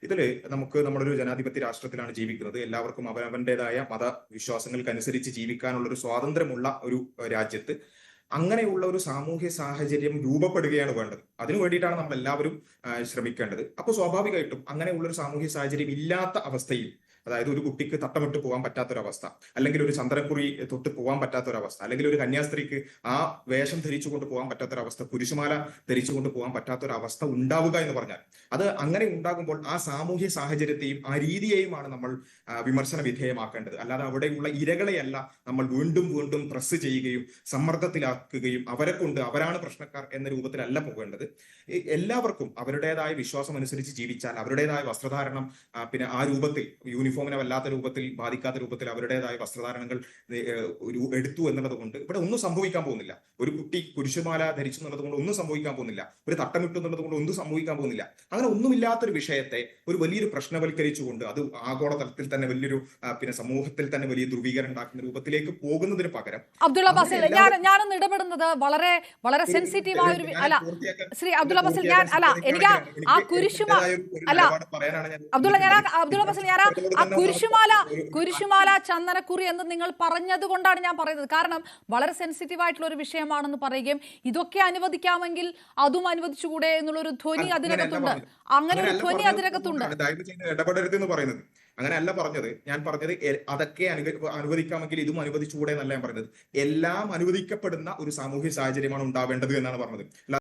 ഇതില് നമ്മളൊരു ജനാധിപത്യ രാഷ്ട്രത്തിലാണ് ജീവിക്കുന്നത്. എല്ലാവർക്കും അവനവന്റേതായ മതവിശ്വാസങ്ങൾക്കനുസരിച്ച് ജീവിക്കാനുള്ള ഒരു സ്വാതന്ത്ര്യമുള്ള ഒരു രാജ്യത്ത് അങ്ങനെയുള്ള ഒരു സാമൂഹ്യ സാഹചര്യം രൂപപ്പെടുകയാണ് വേണ്ടത്. അതിനു വേണ്ടിയിട്ടാണ് നമ്മൾ എല്ലാവരും ശ്രമിക്കേണ്ടത്. അപ്പോൾ സ്വാഭാവികമായിട്ടും അങ്ങനെയുള്ള ഒരു സാമൂഹ്യ സാഹചര്യം ഇല്ലാത്ത അവസ്ഥയിൽ, അതായത് ഒരു കുട്ടിക്ക് തട്ടമിട്ട് പോകാൻ പറ്റാത്തൊരവസ്ഥ, അല്ലെങ്കിൽ ഒരു ചന്ദ്രക്കുറി തൊട്ട് പോകാൻ പറ്റാത്തൊരവസ്ഥ, അല്ലെങ്കിൽ ഒരു കന്യാസ്ത്രീക്ക് ആ വേഷം ധരിച്ചുകൊണ്ട് പോകാൻ പറ്റാത്തൊരവസ്ഥ, കുരിശുമാല ധരിച്ചുകൊണ്ട് പോകാൻ പറ്റാത്തൊരവസ്ഥ ഉണ്ടാവുക എന്ന് പറഞ്ഞാൽ, അത് അങ്ങനെ ഉണ്ടാകുമ്പോൾ ആ സാമൂഹ്യ സാഹചര്യത്തെയും ആ രീതിയെയുമാണ് നമ്മൾ വിമർശന വിധേയമാക്കേണ്ടത്. അല്ലാതെ അവിടെയുള്ള ഇരകളെയല്ല നമ്മൾ വീണ്ടും വീണ്ടും പ്രസ് ചെയ്യുകയും സമ്മർദ്ദത്തിലാക്കുകയും അവരെ കൊണ്ട് അവരാണ് പ്രശ്നക്കാർ എന്ന രൂപത്തിലല്ല പോകേണ്ടത്. എല്ലാവർക്കും അവരുടേതായ വിശ്വാസം അനുസരിച്ച് ജീവിച്ചാൽ, അവരുടേതായ വസ്ത്രധാരണം പിന്നെ ആ രൂപത്തിൽ യൂണിഫോമിനെ വല്ലാത്ത രൂപത്തിൽ ബാധിക്കാത്ത രൂപത്തിൽ അവരുടേതായ വസ്ത്രധാരണങ്ങൾ എടുത്തു എന്നുള്ളത് കൊണ്ട് ഇവിടെ ഒന്നും സംഭവിക്കാൻ പോകുന്നില്ല. ഒരു കുട്ടി കുരിശുമാല ധരിച്ചു എന്നുള്ളത് കൊണ്ട് ഒന്നും സംഭവിക്കാൻ പോകുന്നില്ല. ഒരു തട്ടമിട്ടു എന്നുള്ളത് കൊണ്ട് ഒന്നും സംഭവിക്കാൻ പോകുന്നില്ല. അങ്ങനെ ഒന്നുമില്ലാത്തൊരു വിഷയത്തെ ഒരു വലിയൊരു പ്രശ്നവൽക്കരിച്ചുകൊണ്ട് അത് ആഗോളതലത്തിൽ തന്നെ വലിയൊരു സമൂഹത്തിൽ തന്നെ വലിയ ധ്രുവീകരണം ഉണ്ടാക്കുന്ന രൂപത്തിലേക്ക് പോകുന്നതിന് പകരം അബ്ദുള്ള ബസിൽ ഞാനൊന്ന് ഇടപെടുന്നത് വളരെ വളരെ സെൻസിറ്റീവായ ഒരു അല്ല ശ്രീ അബ്ദുള്ള ബസിൽ എനിക്ക് ആ കുരിശുമാല അല്ല അബ്ദുള്ള ബസിൽ ആ കുരിശുമാല ചന്ദനക്കുറി എന്ന് നിങ്ങൾ പറഞ്ഞത് കൊണ്ടാണ് ഞാൻ പറയുന്നത്. കാരണം വളരെ സെൻസിറ്റീവ് ആയിട്ടുള്ള ഒരു വിഷയമാണെന്ന് പറയുകയും ഇതൊക്കെ അനുവദിക്കാമെങ്കിൽ അതും അനുവദിച്ചുകൂടെ എന്നുള്ളൊരു ധ്വനി അതിനകത്തുണ്ട്. അങ്ങനെ ഒരു ധ്വനി അതിനകത്തുണ്ട്. ഇടപെടരുതെന്ന് പറയുന്നത് അങ്ങനെയല്ല പറഞ്ഞത്. ഞാൻ പറഞ്ഞത് അതൊക്കെ അനുവദിക്കാമെങ്കിൽ ഇതും അനുവദിച്ചുകൂടെ എന്നല്ല ഞാൻ പറഞ്ഞത്. എല്ലാം അനുവദിക്കപ്പെടുന്ന ഒരു സാമൂഹ്യ സാഹചര്യമാണ് ഉണ്ടാവേണ്ടത് എന്നാണ് പറഞ്ഞത്.